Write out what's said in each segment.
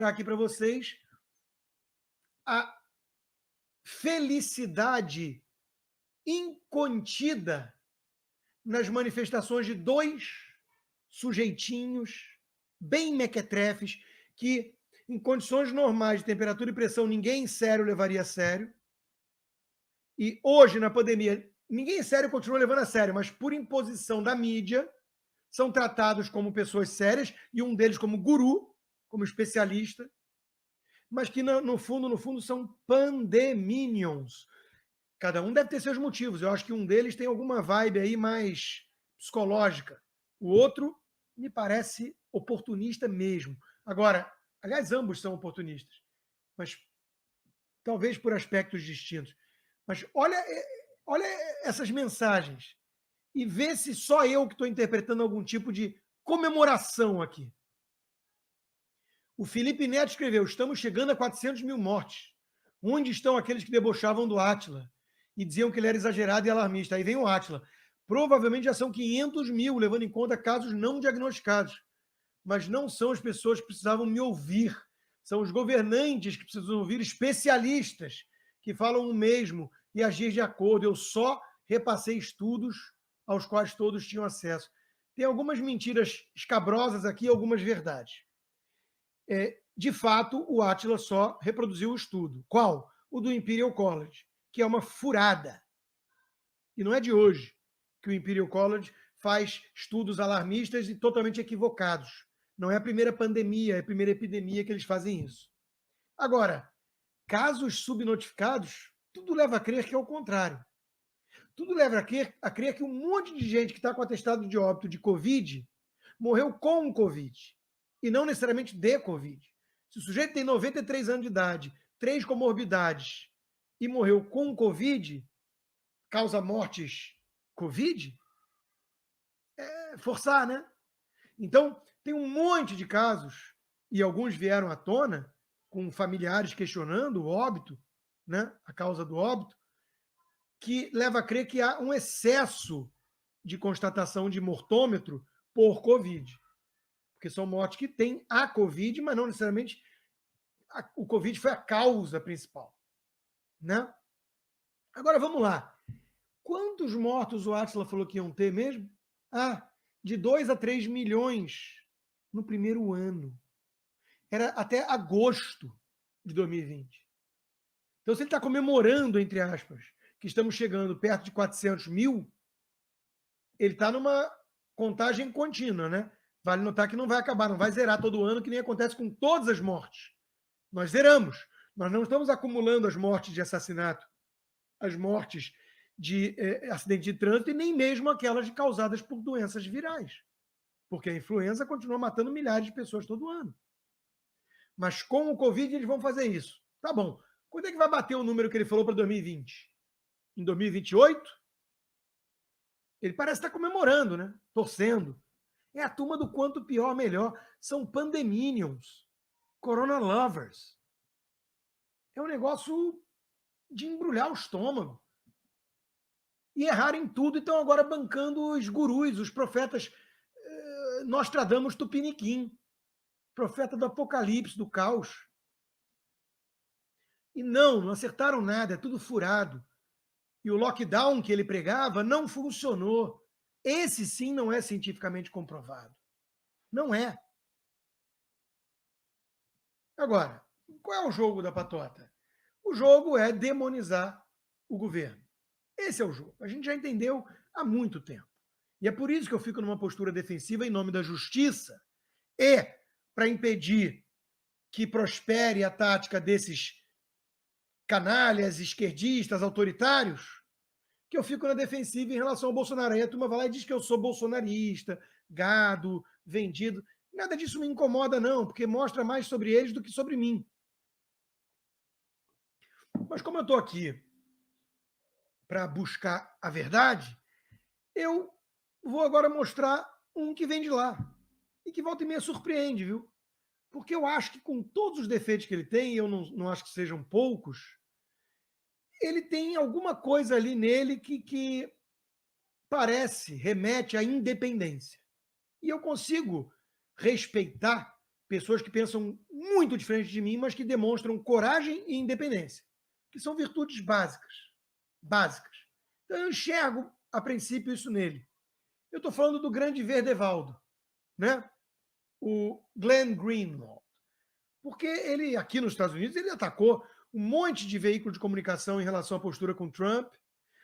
aqui para vocês a felicidade incontida nas manifestações de dois sujeitinhos bem mequetrefes que, em condições normais de temperatura e pressão, ninguém sério levaria a sério. E hoje, na pandemia, ninguém sério continua levando a sério, mas por imposição da mídia, são tratados como pessoas sérias, e um deles como guru, como especialista, mas que no fundo, são pandeminions. Cada um deve ter seus motivos. Eu acho que um deles tem alguma vibe aí mais psicológica. O outro me parece oportunista mesmo. Agora, aliás, ambos são oportunistas, mas talvez por aspectos distintos. Mas olha essas mensagens e vê se só eu que estou interpretando algum tipo de comemoração aqui. O Felipe Neto escreveu: estamos chegando a 400 mil mortes. Onde estão aqueles que debochavam do Átila e diziam que ele era exagerado e alarmista? Aí vem o Átila. Provavelmente já são 500 mil, levando em conta casos não diagnosticados. Mas não são as pessoas que precisavam me ouvir. São os governantes que precisam ouvir especialistas que falam o mesmo e agir de acordo. Eu só repassei estudos aos quais todos tinham acesso. Tem algumas mentiras escabrosas aqui e algumas verdades. De fato, o Átila só reproduziu o estudo. Qual? O do Imperial College, que é uma furada. E não é de hoje que o Imperial College faz estudos alarmistas e totalmente equivocados. Não é a primeira pandemia, é a primeira epidemia que eles fazem isso. Agora, casos subnotificados, tudo leva a crer que é o contrário. Tudo leva a crer que um monte de gente que está com atestado de óbito de Covid morreu com o Covid e não necessariamente de Covid. Se o sujeito tem 93 anos de idade, 3 comorbidades e morreu com Covid, causa mortes Covid, é forçar, né? Então, tem um monte de casos, e alguns vieram à tona, com familiares questionando o óbito, né? A causa do óbito, que leva a crer que há um excesso de constatação de mortômetro por Covid. Porque são mortes que têm a Covid, mas não necessariamente o Covid foi a causa principal. Né? Agora, vamos lá. Quantos mortos o Átila falou que iam ter mesmo? De 2 a 3 milhões no primeiro ano. Era até agosto de 2020. Então, se ele está comemorando, entre aspas, que estamos chegando perto de 400 mil, ele está numa contagem contínua, né? Vale notar que não vai acabar, não vai zerar todo ano, que nem acontece com todas as mortes. Nós zeramos. Nós não estamos acumulando as mortes de assassinato, as mortes de acidente de trânsito e nem mesmo aquelas causadas por doenças virais. Porque a influenza continua matando milhares de pessoas todo ano. Mas com o Covid eles vão fazer isso. Tá bom. Quando é que vai bater o número que ele falou para 2020? Em 2028? Ele parece estar comemorando, né? Torcendo. É a turma do quanto pior, melhor. São pandeminions, corona lovers. É um negócio de embrulhar o estômago. E erraram em tudo e estão agora bancando os gurus, os profetas Nostradamus Tupiniquim, profeta do apocalipse, do caos. E não acertaram nada, é tudo furado. E o lockdown que ele pregava não funcionou. Esse sim não é cientificamente comprovado. Não é. Agora, qual é o jogo da patota? O jogo é demonizar o governo. Esse é o jogo. A gente já entendeu há muito tempo. E é por isso que eu fico numa postura defensiva em nome da justiça e para impedir que prospere a tática desses canalhas, esquerdistas, autoritários, que eu fico na defensiva em relação ao Bolsonaro. Aí a turma vai lá e diz que eu sou bolsonarista, gado, vendido. Nada disso me incomoda, não, porque mostra mais sobre eles do que sobre mim. Mas como eu estou aqui para buscar a verdade, eu vou agora mostrar um que vem de lá e que volta e meia surpreende, viu? Porque eu acho que com todos os defeitos que ele tem, e eu não acho que sejam poucos, ele tem alguma coisa ali nele que parece, remete à independência. E eu consigo respeitar pessoas que pensam muito diferente de mim, mas que demonstram coragem e independência, que são virtudes básicas. Básicas. Então eu enxergo, a princípio, isso nele. Eu estou falando do grande Verdevaldo, né? O Glenn Greenwald. Porque ele, aqui nos Estados Unidos, ele atacou um monte de veículo de comunicação em relação à postura com Trump.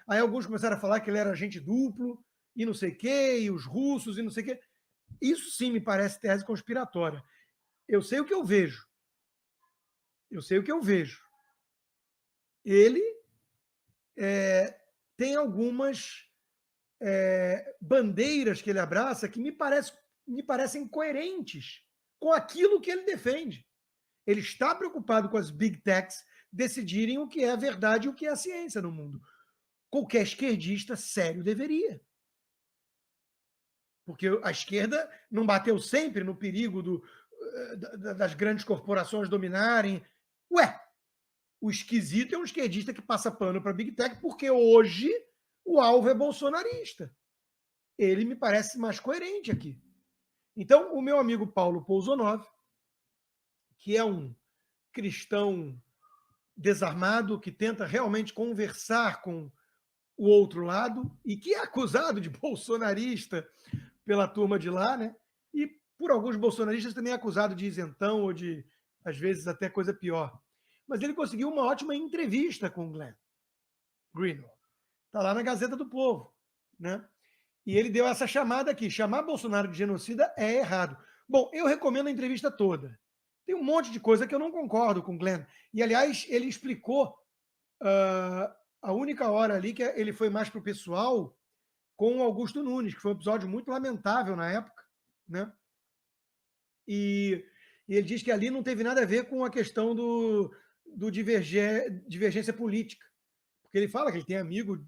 Aí alguns começaram a falar que ele era agente duplo, e não sei o quê, e os russos, e não sei o quê. Isso sim me parece tese conspiratória. Eu sei o que eu vejo. Eu sei o que eu vejo. Ele tem algumas bandeiras que ele abraça que me parecem coerentes com aquilo que ele defende. Ele está preocupado com as big techs decidirem o que é a verdade e o que é a ciência no mundo. Qualquer esquerdista sério deveria. Porque a esquerda não bateu sempre no perigo das grandes corporações dominarem. Ué, o esquisito é um esquerdista que passa pano para a Big Tech porque hoje o alvo é bolsonarista. Ele me parece mais coerente aqui. Então, o meu amigo Paulo Pouzonov, que é um cristão desarmado, que tenta realmente conversar com o outro lado e que é acusado de bolsonarista pela turma de lá, né? E por alguns bolsonaristas também é acusado de isentão ou de, às vezes, até coisa pior. Mas ele conseguiu uma ótima entrevista com o Glenn Greenwald. Está lá na Gazeta do Povo, né? E ele deu essa chamada aqui. Chamar Bolsonaro de genocida é errado. Bom, eu recomendo a entrevista toda. Tem um monte de coisa que eu não concordo com o Glenn. E, aliás, ele explicou a única hora ali que ele foi mais para o pessoal com o Augusto Nunes, que foi um episódio muito lamentável na época, né? E ele diz que ali não teve nada a ver com a questão do divergência política. Porque ele fala que ele tem amigo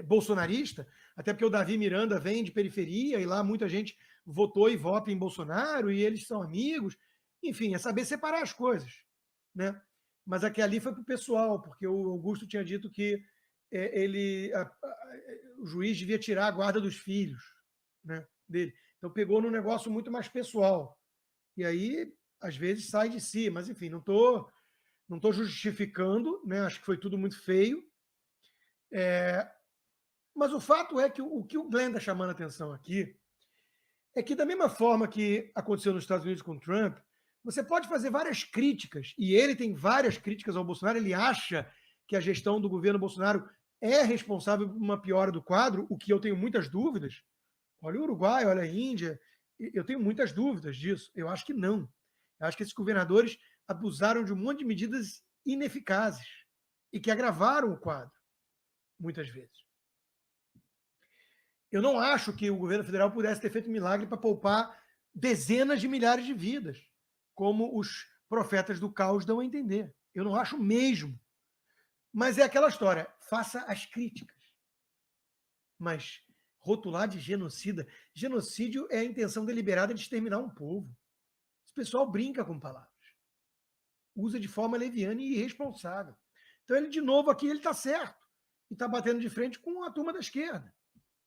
bolsonarista, até porque o Davi Miranda vem de periferia e lá muita gente votou e vota em Bolsonaro e eles são amigos. Enfim, é saber separar as coisas, né? Mas aqui ali foi para o pessoal, porque o Augusto tinha dito que o juiz devia tirar a guarda dos filhos, né, dele. Então pegou num negócio muito mais pessoal. E aí, às vezes, sai de si. Mas, enfim, não tô justificando, né? Acho que foi tudo muito feio. Mas o fato é que o que o Glenn está chamando a atenção aqui é que, da mesma forma que aconteceu nos Estados Unidos com o Trump, você pode fazer várias críticas, e ele tem várias críticas ao Bolsonaro, ele acha que a gestão do governo Bolsonaro é responsável por uma piora do quadro, o que eu tenho muitas dúvidas. Olha o Uruguai, olha a Índia, eu tenho muitas dúvidas disso. Eu acho que não. Eu acho que esses governadores abusaram de um monte de medidas ineficazes e que agravaram o quadro, muitas vezes. Eu não acho que o governo federal pudesse ter feito milagre para poupar dezenas de milhares de vidas, como os profetas do caos dão a entender. Eu não acho mesmo. Mas é aquela história, faça as críticas. Mas rotular de genocida, genocídio é a intenção deliberada de exterminar um povo. Esse pessoal brinca com palavras. Usa de forma leviana e irresponsável. Então ele, de novo, aqui, ele está certo. E está batendo de frente com a turma da esquerda.